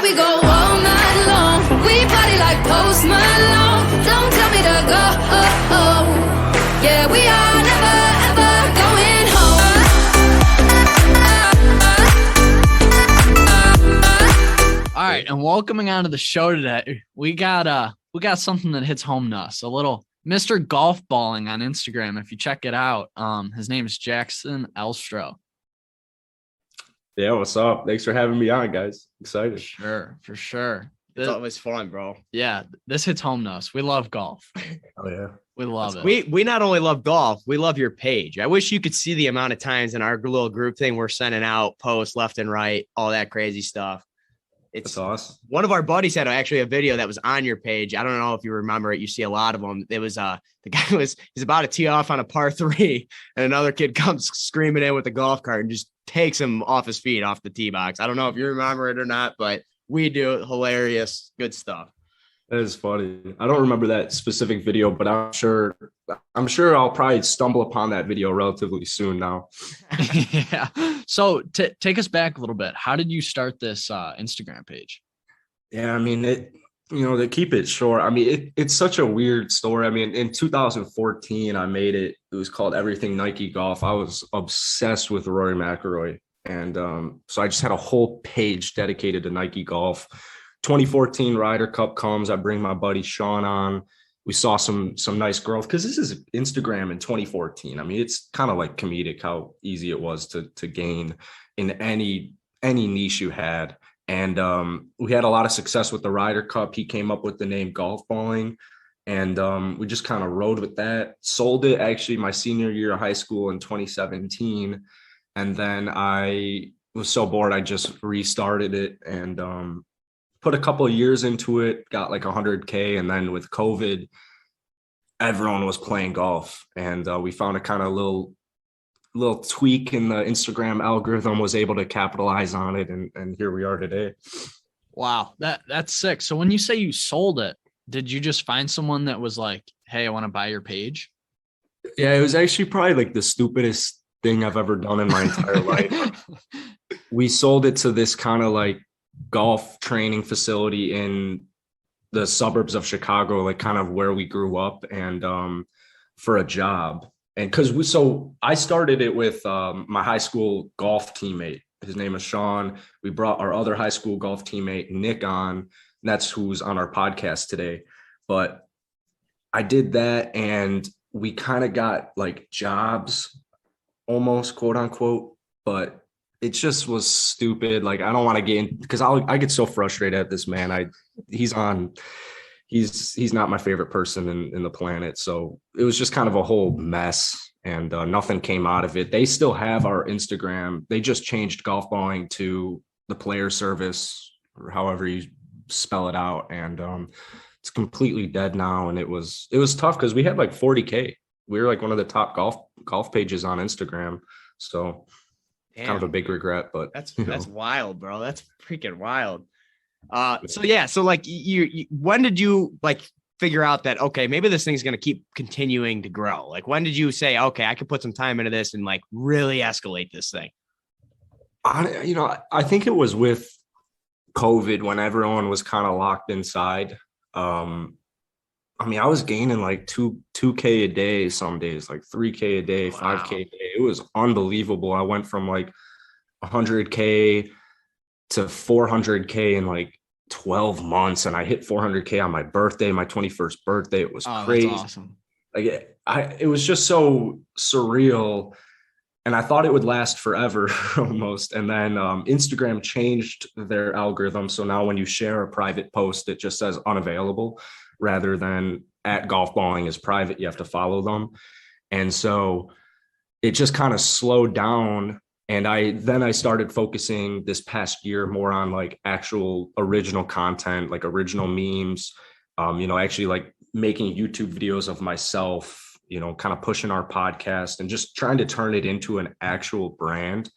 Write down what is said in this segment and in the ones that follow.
we go all night long. We party like Post Malone. Don't tell me to go. Yeah, we are never ever going home. All right, and welcoming onto the show today, we got something that hits home to us. A little Mr. Golfballing on Instagram. If you check it out, his name is Jackson Elstro. Yeah, what's up? Thanks for having me on, guys. Excited. For sure. It's always fun, bro. Yeah, this hits home to us. We love golf. Oh yeah, we love it. We not only love golf, we love your page. I wish you could see the amount of times in our little group thing we're sending out posts left and right, all that crazy stuff. It's awesome. One of our buddies had actually a video that was on your page. I don't know if you remember it. You see a lot of them. It was the guy he's about to tee off on a par 3, and another kid comes screaming in with a golf cart and just takes him off his feet off the tee box. I don't know if you remember it or not, but we do. Hilarious, good stuff. That is funny. I don't remember that specific video, but I'm sure I'll probably stumble upon that video relatively soon now. Yeah. So take us back a little bit. How did you start this Instagram page? Yeah, I mean, to keep it short, I mean, it's such a weird story. I mean, in 2014, I made it. It was called Everything Nike Golf. I was obsessed with Rory McIlroy. And so I just had a whole page dedicated to Nike Golf. 2014 Ryder Cup comes. I bring my buddy Sean on. We saw some nice growth because this is Instagram in 2014. I mean, it's kind of like comedic how easy it was to gain in any niche you had. And we had a lot of success with the Ryder Cup. He came up with the name Golfballing. And we just kind of rode with that. Sold it actually my senior year of high school in 2017. And then I was so bored, I just restarted it and put a couple of years into it, got like 100K. And then with COVID, everyone was playing golf. And we found a kind of little tweak in the Instagram algorithm, was able to capitalize on it. And here we are today. Wow, that's sick. So when you say you sold it, did you just find someone that was like, hey, I want to buy your page? Yeah, it was actually probably like the stupidest thing I've ever done in my entire life. We sold it to this kind of like golf training facility in the suburbs of Chicago, like kind of where we grew up, and for a job. And so I started it with my high school golf teammate. His name is Sean. We brought our other high school golf teammate, Nick, on. And that's who's on our podcast today. But I did that, and we kind of got like jobs, almost, quote unquote, but it just was stupid. Like, I don't want to get in because I get so frustrated at this man. He's not my favorite person in the planet. So it was just kind of a whole mess, and nothing came out of it. They still have our Instagram. They just changed Golfballing to the Player Service, or however you spell it out. And it's completely dead now. And it was tough because we had like 40K. We were like one of the top golf pages on Instagram. So Damn. Kind of a big regret, but that's wild, bro. That's freaking wild. So like you when did you like figure out that, okay, maybe this thing's going to keep continuing to grow? Like, when did you say, okay, I could put some time into this and like really escalate this thing? I think it was with COVID when everyone was kind of locked inside. I mean, I was gaining like 2K a day some days, like 3K a day, 5K a day. It was unbelievable. I went from like 100K to 400K in like 12 months. And I hit 400K on my birthday, my 21st birthday. It was crazy. That's awesome. Like it was just so surreal. And I thought it would last forever almost. And then Instagram changed their algorithm. So now when you share a private post, it just says unavailable rather than at Golfballing is private. You have to follow them. And so it just kind of slowed down. And I started focusing this past year more on like actual original content, like original memes, actually like making YouTube videos of myself, kind of pushing our podcast and just trying to turn it into an actual brand.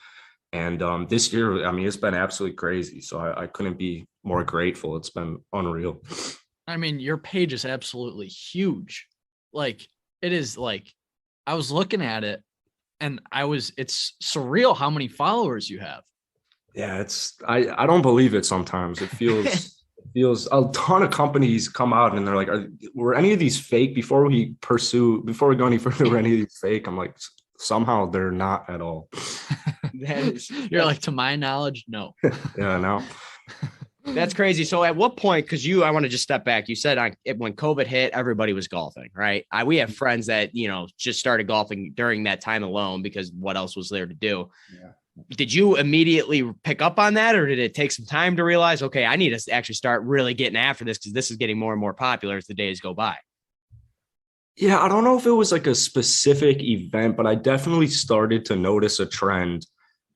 And this year, I mean, it's been absolutely crazy. So I couldn't be more grateful. It's been unreal. I mean, your page is absolutely huge. Like, it is like, I was looking at it and it's surreal how many followers you have. Yeah, I don't believe it sometimes. It feels a ton of companies come out and they're like, were any of these fake before we go any further, were any of these fake? I'm like, somehow they're not at all. You're like, to my knowledge, no. Yeah, no. That's crazy. So at what point, because I want to just step back. You said when COVID hit, everybody was golfing, right? We have friends that, just started golfing during that time alone because what else was there to do? Yeah. Did you immediately pick up on that, or did it take some time to realize, okay, I need to actually start really getting after this because this is getting more and more popular as the days go by? Yeah, I don't know if it was like a specific event, but I definitely started to notice a trend.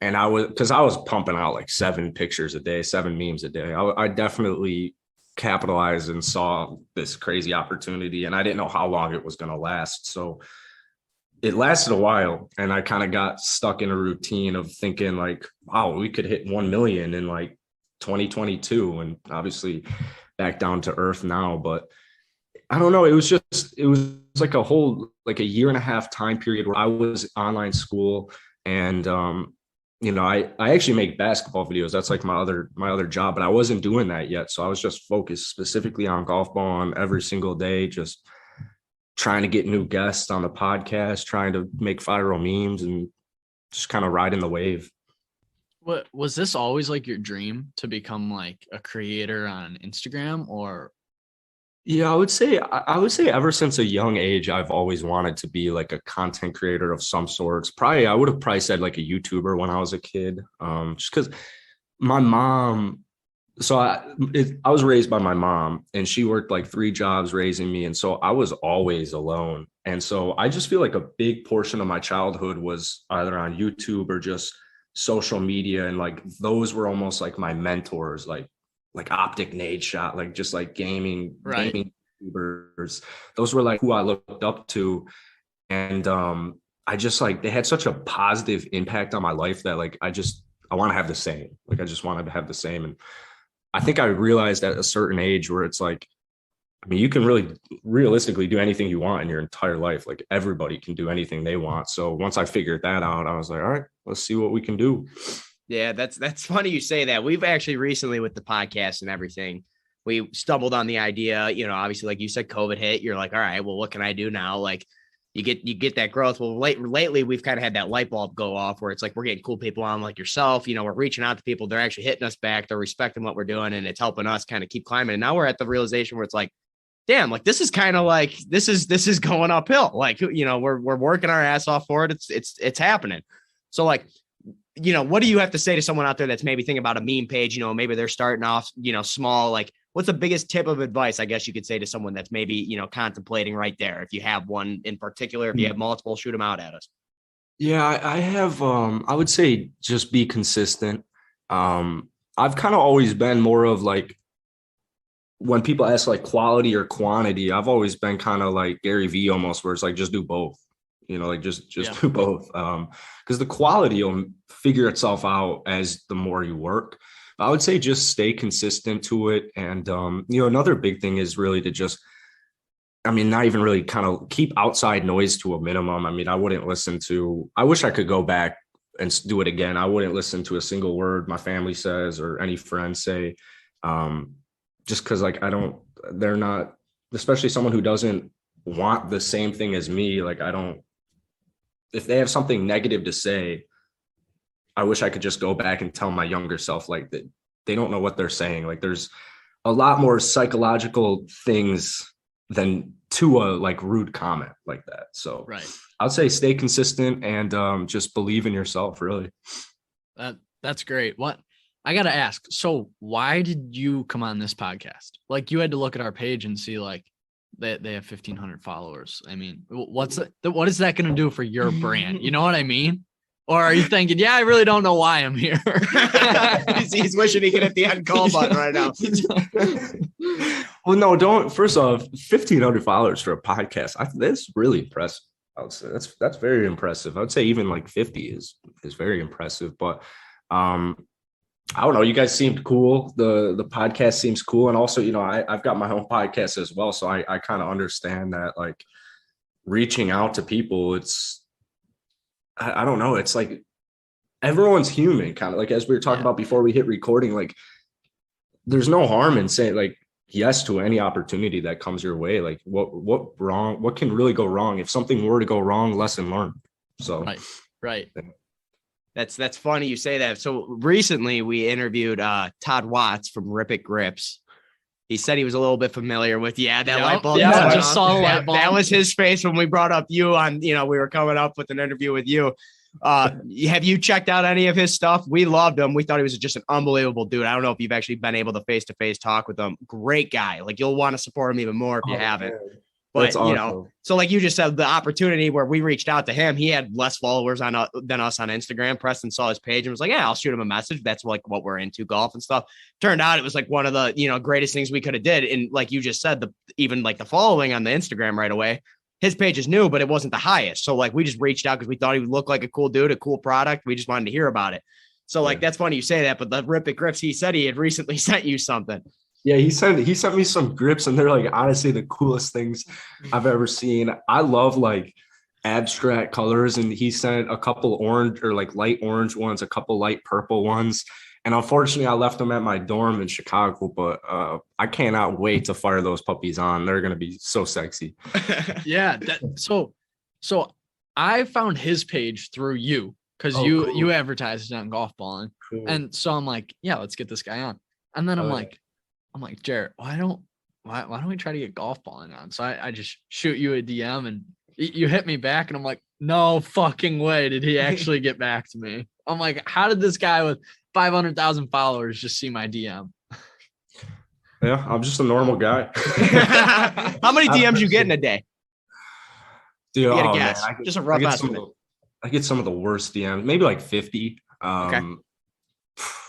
And I was pumping out like 7 pictures a day, 7 memes a day. I definitely capitalized and saw this crazy opportunity, and I didn't know how long it was going to last. So it lasted a while, and I kind of got stuck in a routine of thinking like, wow, we could hit 1 million in like 2022, and obviously back down to earth now. But I don't know. It was like a year and a half time period where I was online school, and I actually make basketball videos. That's like my other job, but I wasn't doing that yet. So I was just focused specifically on golf ball every single day, just trying to get new guests on the podcast, trying to make viral memes, and just kind of riding the wave. What was this always like your dream to become like a creator on Instagram? Or Yeah, I would say ever since a young age, I've always wanted to be like a content creator of some sorts. I would have probably said like a YouTuber when I was a kid, just because my mom. So I was raised by my mom, and she worked like 3 jobs raising me, and so I was always alone. And so I just feel like a big portion of my childhood was either on YouTube or just social media, and like those were almost like my mentors, like Optic Nade Shot, like just like gaming YouTubers. Those were like who I looked up to, and I just like they had such a positive impact on my life that like I want to have the same. Like I just wanted to have the same, and I think I realized at a certain age where it's like, I mean, you can really realistically do anything you want in your entire life. Like everybody can do anything they want. So once I figured that out, I was like, all right, let's see what we can do. Yeah, that's funny you say that. We've actually recently with the podcast and everything, we stumbled on the idea, obviously, like you said, COVID hit. You're like, all right, well, what can I do now? Like you get that growth. Well, lately we've kind of had that light bulb go off where it's like, we're getting cool people on like yourself, we're reaching out to people. They're actually hitting us back. They're respecting what we're doing, and it's helping us kind of keep climbing. And now we're at the realization where it's like, damn, like this is kind of like, this is going uphill. Like, we're working our ass off for it. It's happening. So like, what do you have to say to someone out there that's maybe thinking about a meme page? Maybe they're starting off, small. Like, what's the biggest tip of advice, I guess you could say to someone that's maybe, contemplating right there? If you have one in particular, if you have multiple, shoot them out at us. Yeah, I have, I would say just be consistent. I've kind of always been more of like, when people ask like quality or quantity, I've always been kind of like Gary Vee almost, where it's like, just do both. Like just do both. Because the quality will figure itself out as the more you work. I would say just stay consistent to it. And, another big thing is really to just, not even really kind of keep outside noise to a minimum. I wish I could go back and do it again. I wouldn't listen to a single word my family says or any friends say, just because like they're not, especially someone who doesn't want the same thing as me. Like if they have something negative to say, I wish I could just go back and tell my younger self like that they don't know what they're saying. Like there's a lot more psychological things than to a like rude comment like that. So right. I'd say stay consistent and just believe in yourself, really. That's great. What I got to ask. So why did you come on this podcast? Like you had to look at our page and see like they have 1,500 followers. I mean, what is that going to do for your brand? You know what I mean? Or are you thinking, yeah, I really don't know why I'm here? he's wishing he could hit the end call button right now. Well, no, first off, 1,500 followers for a podcast. That's really impressive. I would say that's very impressive. I would say even like 50 is very impressive. But I don't know. You guys seemed cool. The podcast seems cool. And also, I've got my own podcast as well. So I kind of understand that like reaching out to people, I don't know. It's like everyone's human, kind of like as we were talking about before we hit recording. Like, there's no harm in saying like yes to any opportunity that comes your way. Like, what can really go wrong? If something were to go wrong, lesson learned. So right. That's funny you say that. So recently we interviewed Todd Watts from Rip It Grips. He said he was a little bit familiar with that light bulb. Yeah, I just saw the light bulb. That was his face when we brought up you on, we were coming up with an interview with you. Have you checked out any of his stuff? We loved him. We thought he was just an unbelievable dude. I don't know if you've actually been able to face-to-face talk with him. Great guy. Like, you'll want to support him even more if you haven't. Man. But, that's awesome. So like you just said, the opportunity where we reached out to him, he had less followers than us on Instagram. Preston saw his page and was like, yeah, I'll shoot him a message. That's like what we're into, golf and stuff. Turned out it was like one of the, greatest things we could have did. And like you just said, even like the following on the Instagram right away, his page is new, but it wasn't the highest. So like we just reached out because we thought he would look like a cool dude, a cool product. We just wanted to hear about it. So like, that's funny you say that, but the Rip It Grips, he said he had recently sent you something. Yeah, he sent me some grips, and they're like honestly the coolest things I've ever seen. I love like abstract colors, and he sent a couple orange or like light orange ones, a couple light purple ones. And unfortunately, I left them at my dorm in Chicago, but I cannot wait to fire those puppies on. They're gonna be so sexy. Yeah. So I found his page through you because you advertised it on Golfballing, and so I'm like, yeah, let's get this guy on. And then I'm like, Jaret, why don't we try to get Golfballing on? So I just shoot you a DM and you hit me back, and I'm like, no fucking way did he actually get back to me. I'm like, how did this guy with 500,000 followers just see my DM? Yeah, I'm just a normal guy. How many DMs you get in a day? Dude, you guess. Man, just a rough estimate. I get some of the worst DMs, maybe like 50. Okay.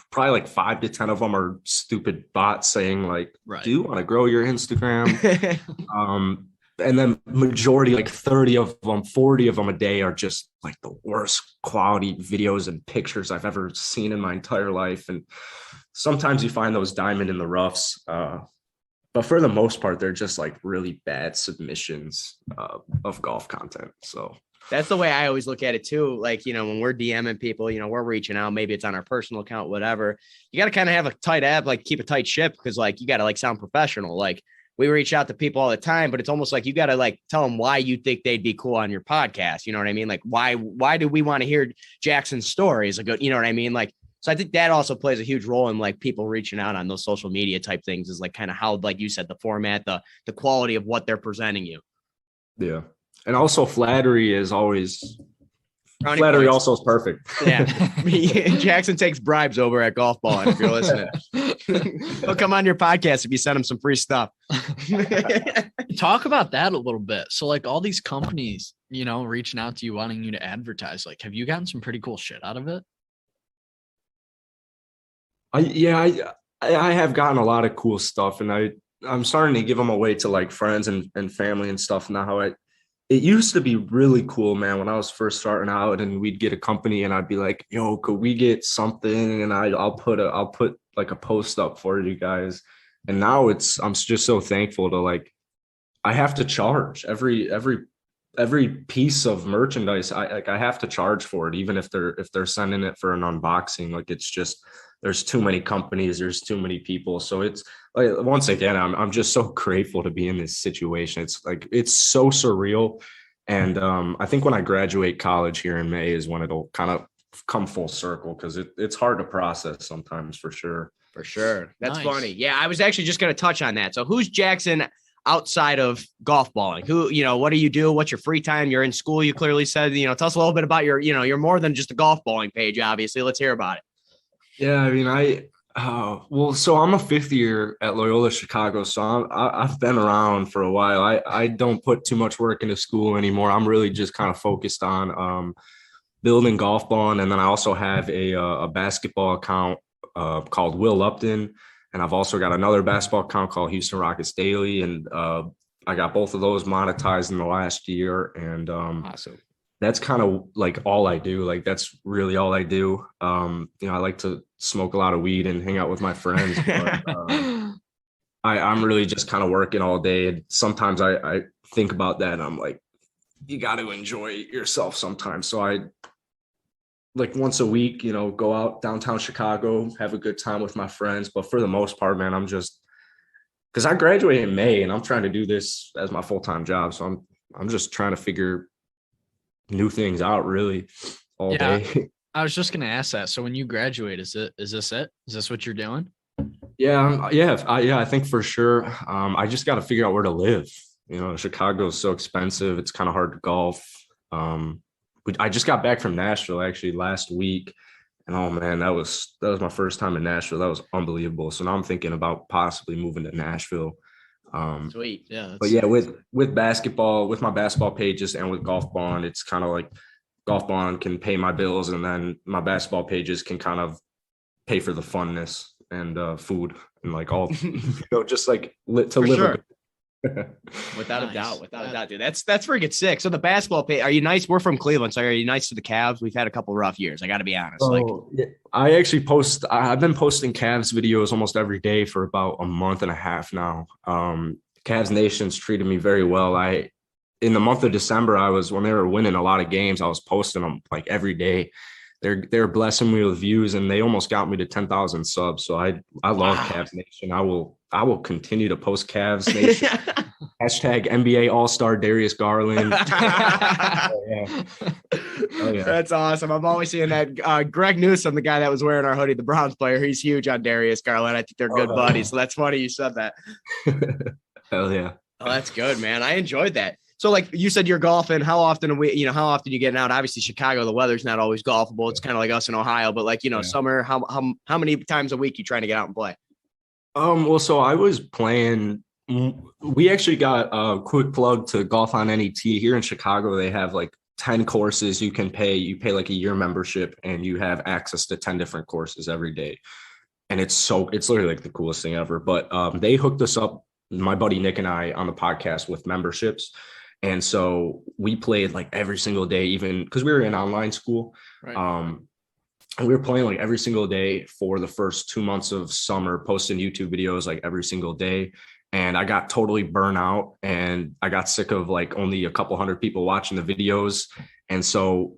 Probably like 5 to 10 of them are stupid bots saying like, do you want to grow your Instagram? And then majority, like 30 of them, 40 of them a day are just like the worst quality videos and pictures I've ever seen in my entire life. And sometimes you find those diamond in the roughs. But for the most part, they're just like really bad submissions of golf content. So that's the way I always look at it too. Like, when we're DMing people, we're reaching out, maybe it's on our personal account, whatever. You got to kind of have a tight app, like keep a tight ship, because like you got to like sound professional. Like we reach out to people all the time, but it's almost like you got to like tell them why you think they'd be cool on your podcast. You know what I mean? Like why do we want to hear Jackson's stories? Like, you know what I mean? Like, so I think that also plays a huge role in like people reaching out on those social media type things, is like kind of how, like you said, the format, the quality of what they're presenting you. Yeah. And also flattery is always flattery also is perfect. Yeah. Jackson takes bribes over at Golfballing, if you're listening. He'll come on your podcast if you send him some free stuff. Talk about that a little bit. So like all these companies, reaching out to you, wanting you to advertise, like, have you gotten some pretty cool shit out of it? I have gotten a lot of cool stuff, and I'm starting to give them away to like friends and family and stuff now. It used to be really cool, man, when I was first starting out, and we'd get a company and I'd be like, yo, could we get something? And I'll put like a post up for you guys. And now I'm just so thankful to like, I have to charge every piece of merchandise. I have to charge for it, even if they're sending it for an unboxing. Like, it's just, there's too many companies, there's too many people. So it's like, once again, I'm just so grateful to be in this situation. It's like, it's so surreal. And I think when I graduate college here in May is when it'll kind of come full circle, because it's hard to process sometimes, for sure. For sure. That's funny. Yeah, I was actually just going to touch on that. So who's Jackson outside of Golfballing? Who, what do you do? What's your free time? You're in school, you clearly said. Tell us a little bit about you're more than just a Golfballing page, obviously. Let's hear about it. Yeah, I mean, so I'm a 5th year at Loyola Chicago, so I've been around for a while. I don't put too much work into school anymore. I'm really just kind of focused on building Golfballing, and then I also have a basketball account called Will Upton, and I've also got another basketball account called Houston Rockets Daily, and I got both of those monetized in the last year, and awesome. That's kind of like all I do. Like, that's really all I do. I like to smoke a lot of weed and hang out with my friends. But, I'm really just kind of working all day. And sometimes I think about that and I'm like, you got to enjoy yourself sometimes. So like once a week, go out downtown Chicago, have a good time with my friends. But for the most part, man, I'm just, because I graduated in May and I'm trying to do this as my full-time job. So I'm just trying to figure new things out really all Yeah. day. I was just gonna ask that. So when you graduate, is this it? Is this what you're doing? I think for sure. I just got to figure out where to live. Chicago is so expensive. It's kind of hard to golf. I just got back from Nashville actually last week, and oh man, that was my first time in Nashville. That was unbelievable. So now I'm thinking about possibly moving to Nashville. Sweet. Yeah. But yeah, with basketball, with my basketball pages and with Golfballing, it's kind of like Golfballing can pay my bills, and then my basketball pages can kind of pay for the funness and food and like all, just like to live. Sure. A bit. Without a Nice. doubt, dude. That's freaking sick. So the basketball pay, are you nice? We're from Cleveland, so are you nice to the Cavs? We've had a couple rough years. I got to be honest. I actually I've been posting Cavs videos almost every day for about a month and a half now. Cavs Nation's treated me very well. In the month of December, when they were winning a lot of games, I was posting them like every day. They're blessing me with views, and they almost got me to 10,000 subs. So I love Cavs Nation. I will continue to post Cavs Nation. Hashtag NBA All-Star Darius Garland. Oh yeah. That's awesome. I'm always seeing that. Greg Newsom, the guy that was wearing our hoodie, the Browns player, he's huge on Darius Garland. I think they're good buddies. So that's funny you said that. Hell yeah. Oh, that's good, man. I enjoyed that. So like you said, you're golfing. How often how often you getting out? Obviously Chicago, the weather's not always golfable. It's kind of like us in Ohio, but like, summer, how many times a week you trying to get out and play? Well, so I was playing, we actually got a quick plug to Golf on NET here in Chicago. They have like 10 courses you pay like a year membership, and you have access to 10 different courses every day. And it's literally like the coolest thing ever. But they hooked us up, my buddy Nick and I, on the podcast with memberships. And so we played like every single day, even because we were in online school. Right. And we were playing like every single day for the first 2 months of summer, posting YouTube videos like every single day. And I got totally burnt out, and I got sick of like only a couple hundred people watching the videos. And so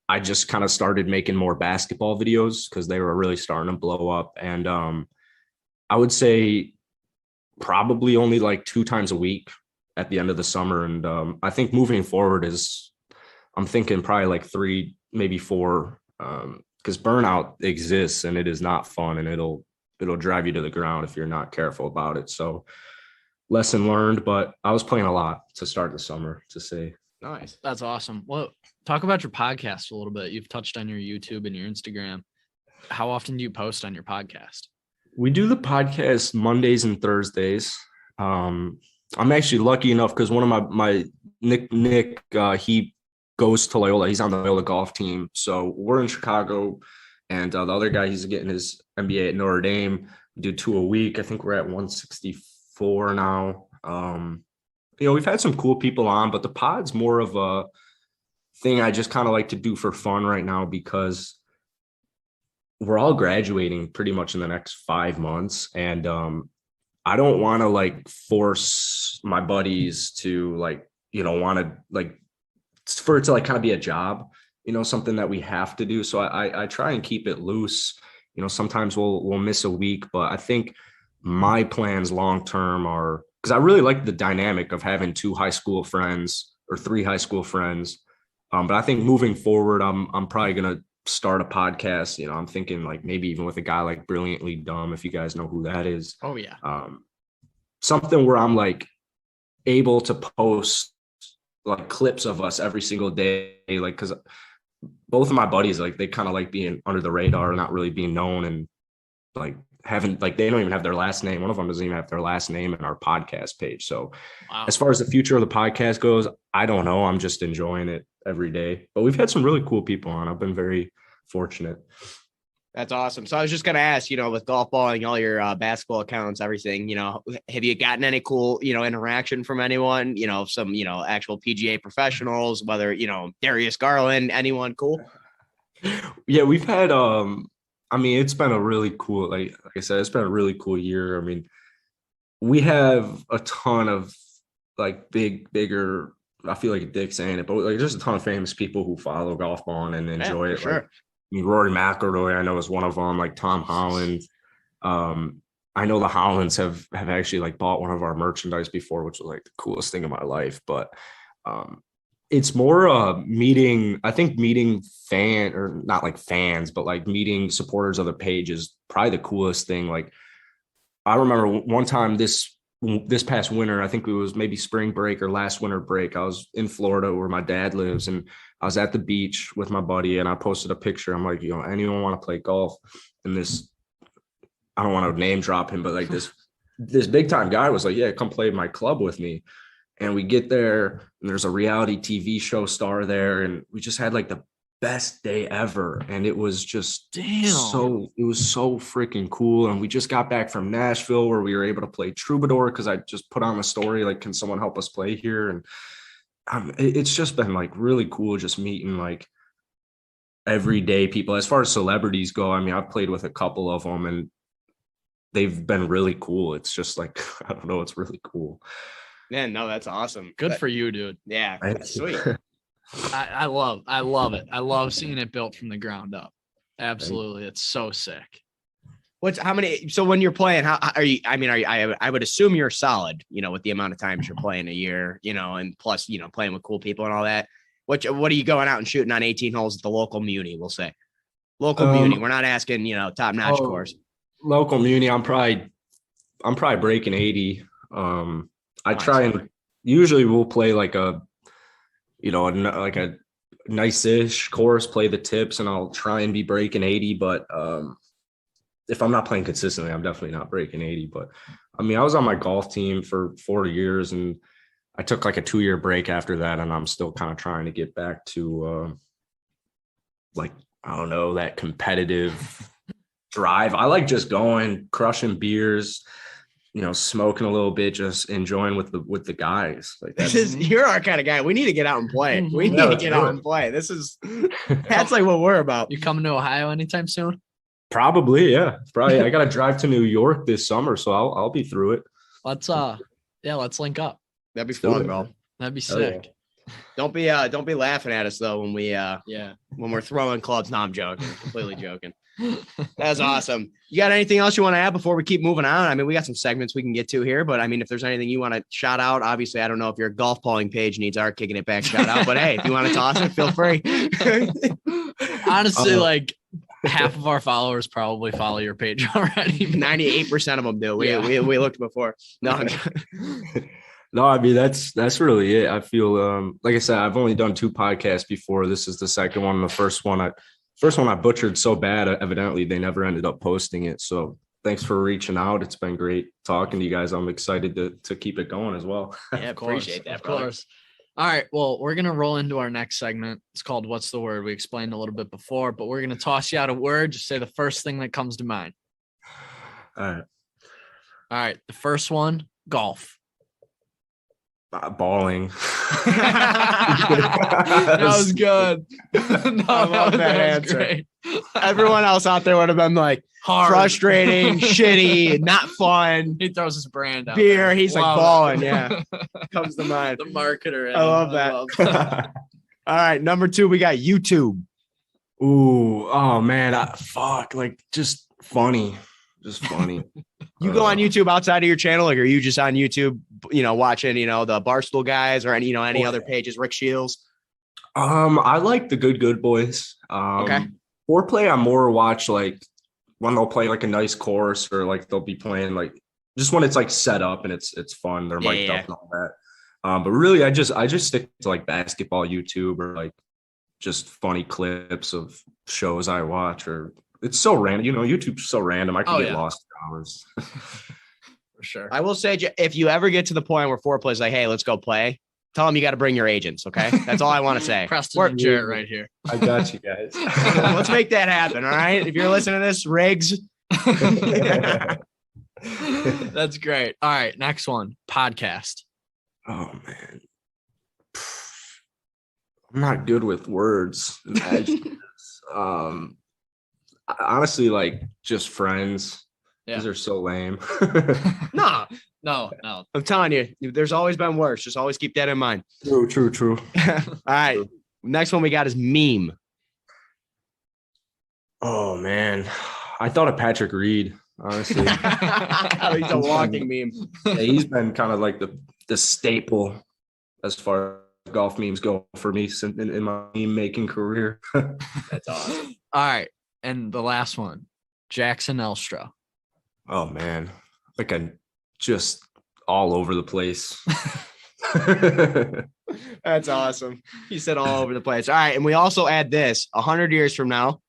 I just kind of started making more basketball videos because they were really starting to blow up. And I would say probably only like 2 times a week at the end of the summer. And I think moving forward I'm thinking probably like 3, maybe 4, because burnout exists and it is not fun, and it'll drive you to the ground if you're not careful about it. So lesson learned, but I was playing a lot to start the summer, to say. Nice. That's awesome. Well, talk about your podcast a little bit. You've touched on your YouTube and your Instagram. How often do you post on your podcast? We do the podcast Mondays and Thursdays. I'm actually lucky enough because one of my Nick, he goes to Loyola. He's on the Loyola golf team. So we're in Chicago, and the other guy, he's getting his MBA at Notre Dame. We do 2 a week. I think we're at 164 now. We've had some cool people on, but the pod's more of a thing I just kind of like to do for fun right now, because we're all graduating pretty much in the next 5 months. And I don't want to like force my buddies to want to like for it to like kind of be a job, something that we have to do. So I try and keep it loose. Sometimes we'll miss a week, but I think my plans long-term are, because I really like the dynamic of having 2 high school friends or 3 high school friends. But I think moving forward, I'm probably going to start a podcast. I'm thinking like maybe even with a guy like Brilliantly Dumb, if you guys know who that is. Oh yeah. Something where I'm like able to post like clips of us every single day, like, because both of my buddies, like, they kind of like being under the radar, not really being known, and like they don't even have their last name. One of them doesn't even have their last name in our podcast page. So Wow. As far as the future of the podcast goes, I don't know. I'm just enjoying it every day. But we've had some really cool people on. I've been very fortunate. That's awesome. So I was just going to ask, with Golfballing, all your basketball accounts, everything, have you gotten any cool, interaction from anyone, some, actual PGA professionals, whether, Darius Garland, anyone cool? Yeah, we've had, it's been a really cool, like I said, it's been a really cool year. We have a ton of like bigger, I feel like a dick saying it, but like there's a ton of famous people who follow Golfballing and enjoy it. Sure. mean, Rory McIlroy, I know, is one of them. Like Tom Holland. I know the Hollands have actually like bought one of our merchandise before, which was like the coolest thing of my life. But it's more meeting. I think meeting or not like fans, but like meeting supporters of the page is probably the coolest thing. Like I remember one time this past winter, I think it was maybe spring break or last winter break. I was in Florida where my dad lives, and I was at the beach with my buddy, and I posted a picture. I'm like, anyone want to play golf? And this, I don't want to name drop him, but like this big time guy was like, yeah, come play my club with me. And we get there, and there's a reality TV show star there, and we just had like the best day ever. And it was just so freaking cool. And we just got back from Nashville where we were able to play Troubadour because I just put on the story like, can someone help us play here? And it's just been like really cool just meeting like everyday people. As far as celebrities go, I mean, I've played with a couple of them, and they've been really cool. It's just like, I don't know, it's really cool. Man, no, that's awesome. Good for you, dude. Yeah, that's sweet. I love it. I love seeing it built from the ground up. Absolutely. It's so sick. So when you're playing, how are you? I mean, I would assume you're solid, with the amount of times you're playing a year, and plus, playing with cool people and all that. What are you going out and shooting on 18 holes at the local muni? We'll say local muni. We're not asking, top notch course. Local muni. I'm probably breaking 80. I try and usually we'll play like a nice-ish course, play the tips, and I'll try and be breaking 80. But if I'm not playing consistently, I'm definitely not breaking 80. But I mean, I was on my golf team for 4 years, and I took like a 2-year break after that, and I'm still kind of trying to get back to like, I don't know, that competitive drive. I like just going, crushing beers, smoking a little bit, just enjoying with the guys. Like you're our kind of guy. We need to get out and play. We need to get out and play. That's like what we're about. You coming to Ohio anytime soon? Probably, yeah. Probably. I got to drive to New York this summer, so I'll be through it. Let's link up. That'd be fun, bro. That'd be sick. Yeah. Don't be laughing at us though when we're throwing clubs. No, I'm joking. Completely joking. That's awesome. You got anything else you want to add before we keep moving on? I mean, we got some segments we can get to here, but I mean, if there's anything you want to shout out, obviously, I don't know if your Golfballing page needs our Kicking It Back shout out, but hey, if you want to toss it, feel free. Honestly, like half of our followers probably follow your page already. 98% of them do. We looked before. No. No, I mean, that's really it. I feel like I said, I've only done 2 podcasts before. This is the second one. The first one I butchered so bad, evidently they never ended up posting it. So thanks for reaching out. It's been great talking to you guys. I'm excited to keep it going as well. Yeah, appreciate that, of course. All right. Well, we're going to roll into our next segment. It's called What's the Word? We explained a little bit before, but we're going to toss you out a word. Just say the first thing that comes to mind. All right. The first one, golf. Balling. That was good. I love that answer. Great. Everyone else out there would have been like hard, frustrating, shitty, not fun. He throws his brand out. Beer. He's like balling. Yeah, comes to mind. The marketer. I love that. All right, number 2, we got YouTube. Ooh, oh man, like just funny. You go on YouTube outside of your channel, like are you just on YouTube, watching, the Barstool guys or any other pages, Rick Shields? I like the Good Boys. Okay. Foreplay, I more watch like when they'll play like a nice course, or like they'll be playing like just when it's like set up and it's fun. They're mic'd up and all that. But really, I just stick to like basketball YouTube, or like just funny clips of shows I watch, or it's so random. YouTube's so random. I can get lost in hours. For sure. I will say, if you ever get to the point where Foreplay's like, hey, let's go play, tell them you got to bring your agents. Okay. That's all I want to say. Preston and Jaret right here. I got you guys. Let's make that happen. All right. If you're listening to this, Riggs. That's great. All right. Next one, podcast. Oh man. I'm not good with words. Honestly, like just friends. Yeah. These are so lame. No. I'm telling you, there's always been worse. Just always keep that in mind. True. All right. Next one we got is meme. Oh man, I thought of Patrick Reed, honestly. He's a walking meme. Yeah, he's been kind of like the staple as far as golf memes go for me in my meme making career. That's awesome. All right. And the last one, Jackson Elstro. Oh man, like I'm just all over the place. That's awesome. He said all over the place. All right. And we also add this 100 years from now,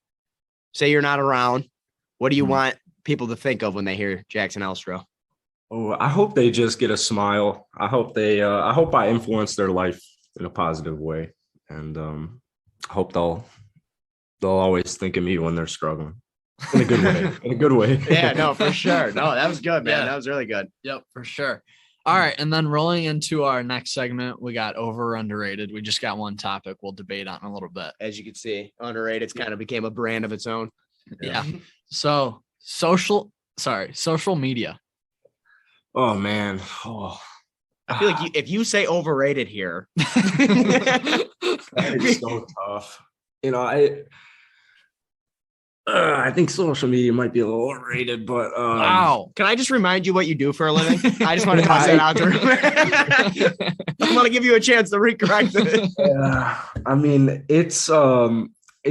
say you're not around. What do you want people to think of when they hear Jackson Elstro? Oh, I hope they just get a smile. I hope I influence their life in a positive way. And I hope they'll always think of me when they're struggling. In a good way. In a good way. Yeah, no, for sure. No, that was good, man. Yeah. That was really good. Yep, for sure. All right. And then rolling into our next segment, we got over or underrated. We just got one topic we'll debate on a little bit. As you can see, underrated kind of became a brand of its own. Yeah. So social media. Oh man. Oh. I feel like if you say overrated here, That is so tough. You know, I think social media might be a little overrated, but Wow. can I just remind you what you do for a living? I just want to toss that out there. I want to give you a chance to recorrect it. yeah, I mean, it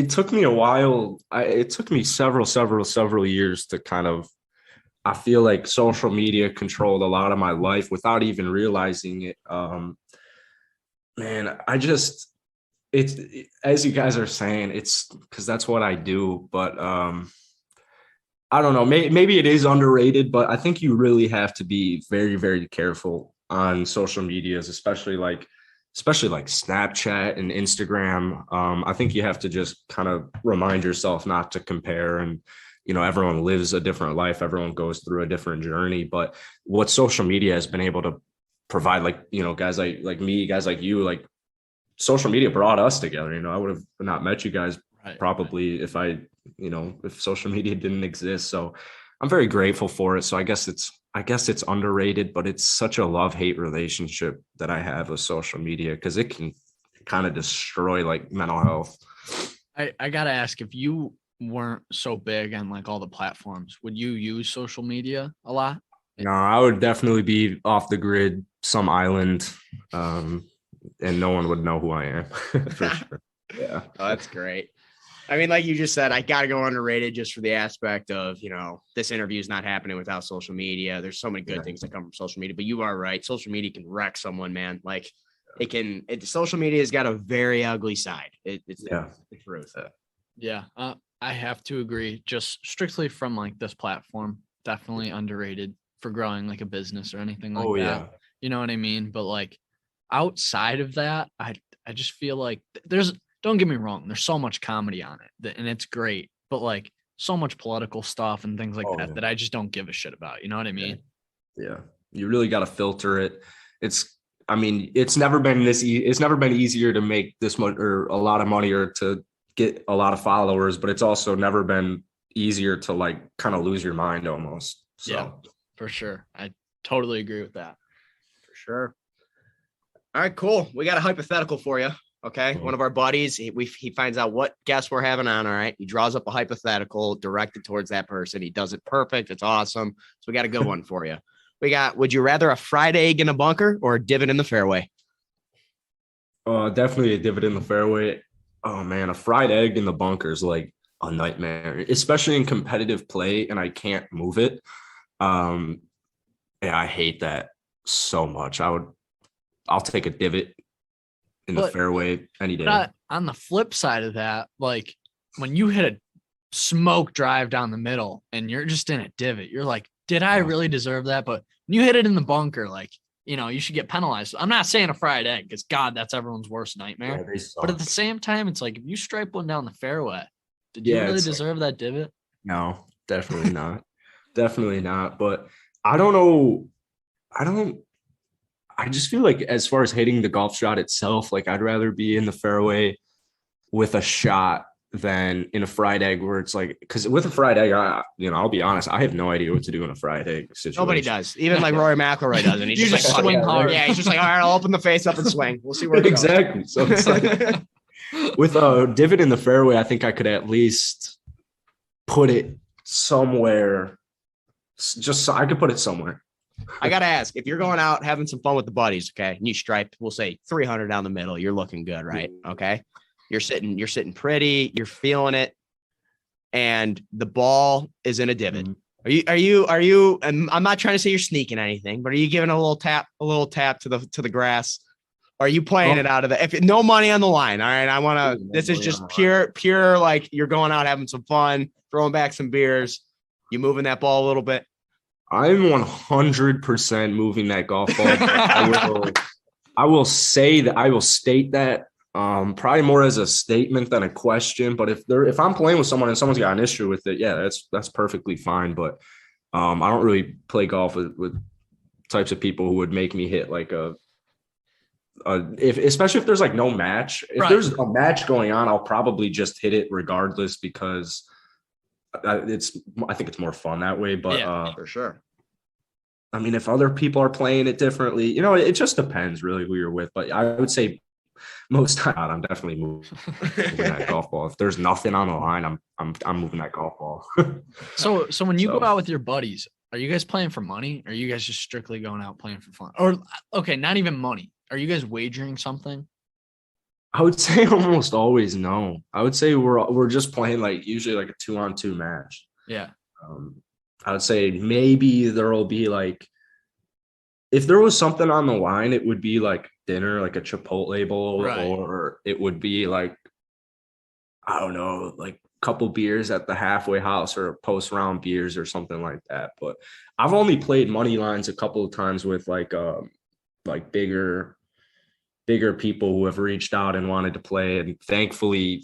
took me a while. It took me several years to kind of. I feel like social media controlled a lot of my life without even realizing it. Man, it's as you guys are saying, it's because that's what I do. But I don't know. Maybe it is underrated, but I think you really have to be very, very careful on social medias, especially like Snapchat and Instagram. I think you have to just kind of remind yourself not to compare. And you know, everyone lives a different life. Everyone goes through a different journey. But what social media has been able to provide, like, you know, guys like me, guys like you, like social media brought us together. You know, I would have not met you guys probably if if social media didn't exist. So I'm very grateful for it. So I guess it's underrated, but it's such a love-hate relationship that I have with social media because it can kind of destroy like mental health. I gotta ask, if you weren't so big on like all the platforms, would you use social media a lot? No, I would definitely be off the grid, some island, and no one would know who I am for sure. Yeah. Oh, that's great. I mean, like you just said, I got to go underrated just for the aspect of, you know, this interview is not happening without social media. There's so many good things that come from social media, but you are right. Social media can wreck someone, man. Like social media has got a very ugly side. It's the truth. Yeah. I have to agree, just strictly from like this platform, definitely underrated for growing like a business or anything like that. Yeah. You know what I mean? But like outside of that, I just feel like don't get me wrong, there's so much comedy on it and it's great, but like so much political stuff and things like that I just don't give a shit about. You know what I mean? Yeah. You really got to filter it. It's never been it's never been easier to make this much or a lot of money or to get a lot of followers, but it's also never been easier to like kind of lose your mind almost. So. Yeah, for sure. I totally agree with that. For sure. All right, cool. We got a hypothetical for you. Okay. Cool. One of our buddies, he finds out what guest we're having on. All right. He draws up a hypothetical directed towards that person. He does it perfect. It's awesome. So we got a good one for you. Would you rather a fried egg in a bunker or a divot in the fairway? Definitely a divot in the fairway. Oh man, a fried egg in the bunker is like a nightmare, especially in competitive play, and I can't move it. Yeah, I hate that so much. I'll take a divot in the fairway any day. On the flip side of that, like when you hit a smoke drive down the middle and you're just in a divot, you're like, did I really deserve that? But when you hit it in the bunker, like, you know, you should get penalized. I'm not saying a fried egg because God, that's everyone's worst nightmare. Yeah, but at the same time, it's like if you stripe one down the fairway, did you really deserve that divot? No, definitely not. Definitely not. But I don't know. I just feel like as far as hitting the golf shot itself, like I'd rather be in the fairway with a shot than in a fried egg where it's like, because with a fried egg, I'll be honest, I have no idea what to do in a fried egg situation. Nobody does. Even like Rory McIlroy doesn't. He's just like, swing hard. Yeah, he's just like, all right, I'll open the face up and swing. We'll see where it exactly. So it's like with a divot in the fairway, I think I could at least put it somewhere. Just so I could put it somewhere. I gotta ask, if you're going out having some fun with the buddies, okay, and you stripe, we'll say 300 down the middle, you're looking good, right? Okay, you're sitting pretty, you're feeling it, and the ball is in a divot. Are you? And I'm not trying to say you're sneaking anything, but are you giving a little tap to the grass? Or are you playing it out of the? If no money on the line, all right. I want to. This is just pure. Like you're going out having some fun, throwing back some beers. You moving that ball a little bit. I'm 100% moving that golf ball. I will say that I will state that probably more as a statement than a question. But if I'm playing with someone and someone's got an issue with it, yeah, that's perfectly fine. But I don't really play golf with types of people who would make me hit like especially if there's like no match. If there's a match going on, I'll probably just hit it regardless because I think it's more fun that way. But for sure. I mean, if other people are playing it differently, it just depends really who you're with. But I would say most time I'm definitely moving that golf ball. If there's nothing on the line, I'm moving that golf ball. So when you go out with your buddies, are you guys playing for money? Or are you guys just strictly going out playing for fun? Or okay, not even money. Are you guys wagering something? I would say almost always no. I would say we're just playing like usually like a 2-on-2 match. Yeah. I would say maybe there'll be like, if there was something on the line, it would be like dinner, like a Chipotle bowl, or it would be like, I don't know, like a couple beers at the halfway house or post round beers or something like that. But I've only played money lines a couple of times with like bigger people who have reached out and wanted to play. And thankfully,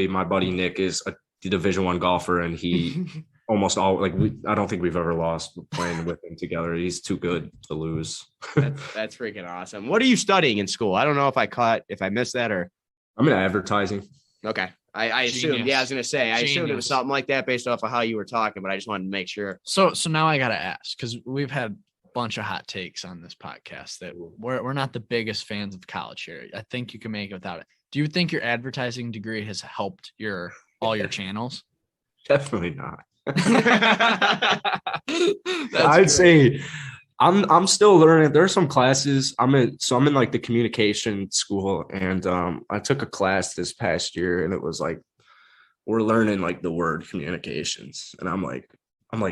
my buddy Nick is a Division I golfer, and he almost all I don't think we've ever lost playing with him together. He's too good to lose. That's freaking awesome. What are you studying in school? I don't know if I missed that or. I'm in advertising. Okay. I assumed, I was going to say, I assumed it was something like that based off of how you were talking, but I just wanted to make sure. So now I got to ask, because we've had a bunch of hot takes on this podcast that we're not the biggest fans of college here. I think you can make it without it. Do you think your advertising degree has helped all your channels? Definitely not. I'd say I'm still learning. There are some classes I'm in like the communication school, and I took a class this past year, and it was like we're learning like the word communications, and I'm like,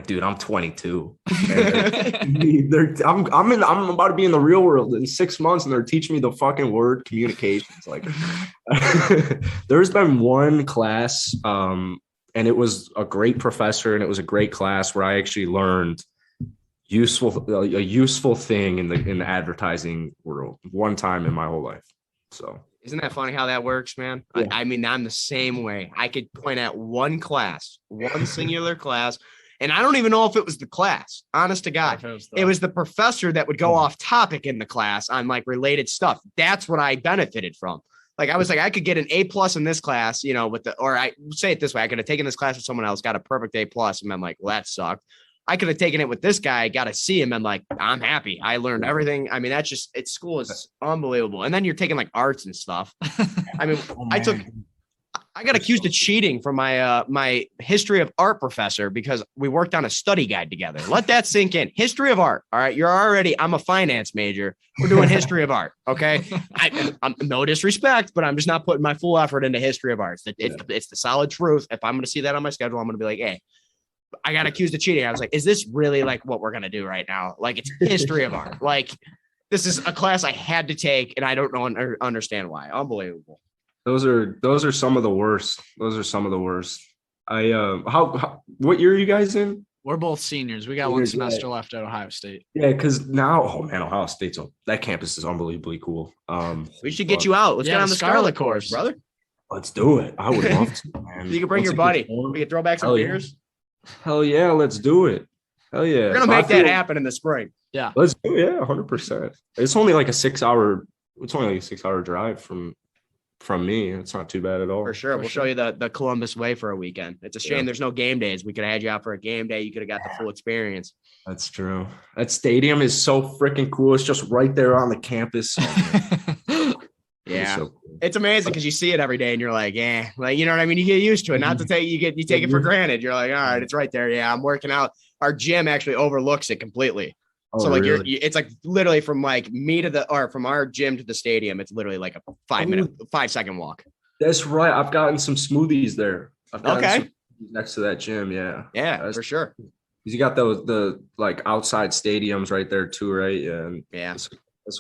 dude, I'm 22. I'm about to be in the real world in 6 months, and they're teaching me the fucking word communications. Like, there's been one class, and it was a great professor, and it was a great class where I actually learned a useful thing in the advertising world one time in my whole life. So isn't that funny how that works, man? Yeah. I mean, I'm the same way. I could point at one singular class. And I don't even know if it was the class, honest to God. It was the professor that would go off topic in the class on like related stuff. That's what I benefited from. Like, I was like, I could get an A+ in this class, or I say it this way. I could have taken this class with someone else, got a perfect A+, and been like, well, that sucked. I could have taken it with this guy, got a C, and been like, I'm happy. I learned everything. I mean, school is unbelievable. And then you're taking like arts and stuff. I mean, I got accused of cheating from my history of art professor because we worked on a study guide together. Let that sink in. History of art. All right. I'm a finance major. We're doing history of art. Okay. I'm no disrespect, but I'm just not putting my full effort into history of art. It's the solid truth. If I'm going to see that on my schedule, I'm going to be like, hey, I got accused of cheating. I was like, is this really like what we're going to do right now? Like, it's history of art. Like, this is a class I had to take, and I don't know understand why. Unbelievable. Those are some of the worst. What year are you guys in? We're both seniors. We got one semester left at Ohio State. Yeah, because now, oh man, Ohio State's that campus is unbelievably cool. We should get you out. Let's get on the Scarlet course, brother. Let's do it. I would love to, man. You can bring your buddy. We can throw back some beers. Hell yeah, let's do it. Hell yeah. We're gonna make that happen in the spring. Yeah. Let's do it. Yeah, 100%. It's only like a 6-hour drive from me. It's not too bad at all. For sure. We'll show you the Columbus way for a weekend. It's a shame there's no game days. We could have had you out for a game day. You could have got the full experience. That's true. That stadium is so freaking cool. It's just right there on the campus. Yeah. So cool. It's amazing because you see it every day and you're like, yeah, like, you know what I mean? You get used to it. Not to take, you take it for granted. You're like, all right, it's right there. Yeah, I'm working out. Our gym actually overlooks it completely. Oh, So like really? it's like literally from like me to from our gym to the stadium, it's literally like a 5-second walk. That's right. I've gotten some smoothies there. I've gotten Okay. some smoothies next to that gym. Yeah. Yeah, for sure. You got the like outside stadiums right there too, right? Yeah. And Yeah. that's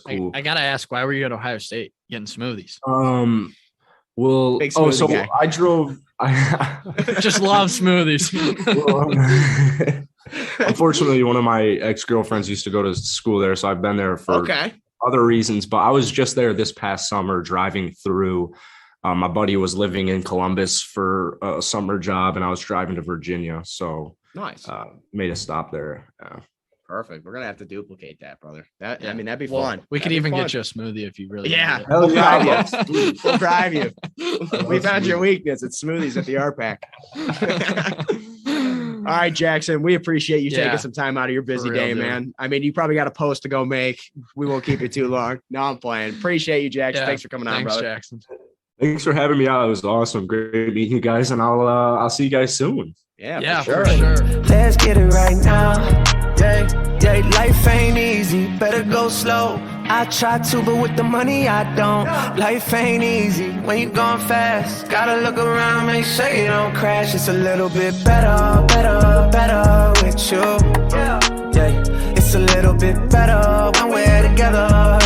cool. I gotta ask, why were you at Ohio State getting smoothies? Well, Big smoothie so guy. I drove. Just love smoothies. Well, unfortunately, one of my ex-girlfriends used to go to school there, so I've been there for Okay. other reasons. But I was just there this past summer driving through. My buddy was living in Columbus for a summer job, and I was driving to Virginia, so Nice. made a stop there. Perfect. We're gonna have to duplicate that, brother. That Yeah. I mean, that'd be Well, fun. We could That'd be even fun. get you a smoothie if you really Yeah. need it. Hell We'll drive yeah. you. We'll drive you. We found your weakness. It's smoothies at the RPAC. All right, Jackson. We appreciate you Yeah. taking some time out of your busy For real, day, dude. man. I mean, you probably got a post to go make. We won't keep you too long. No, I'm playing. Appreciate you, Jackson. Yeah. Thanks for coming on, Thanks, brother. Jackson. Thanks for having me out. It was awesome. Great meeting you guys, and I'll see you guys soon. Yeah, Yeah, for sure. for sure. Let's get it right now. Yeah, life ain't easy. Better go slow. I try to, but with the money I don't. Life ain't easy when you going fast. Gotta look around, make sure you don't crash. It's a little bit better with you. Yeah, it's a little bit better when we're together.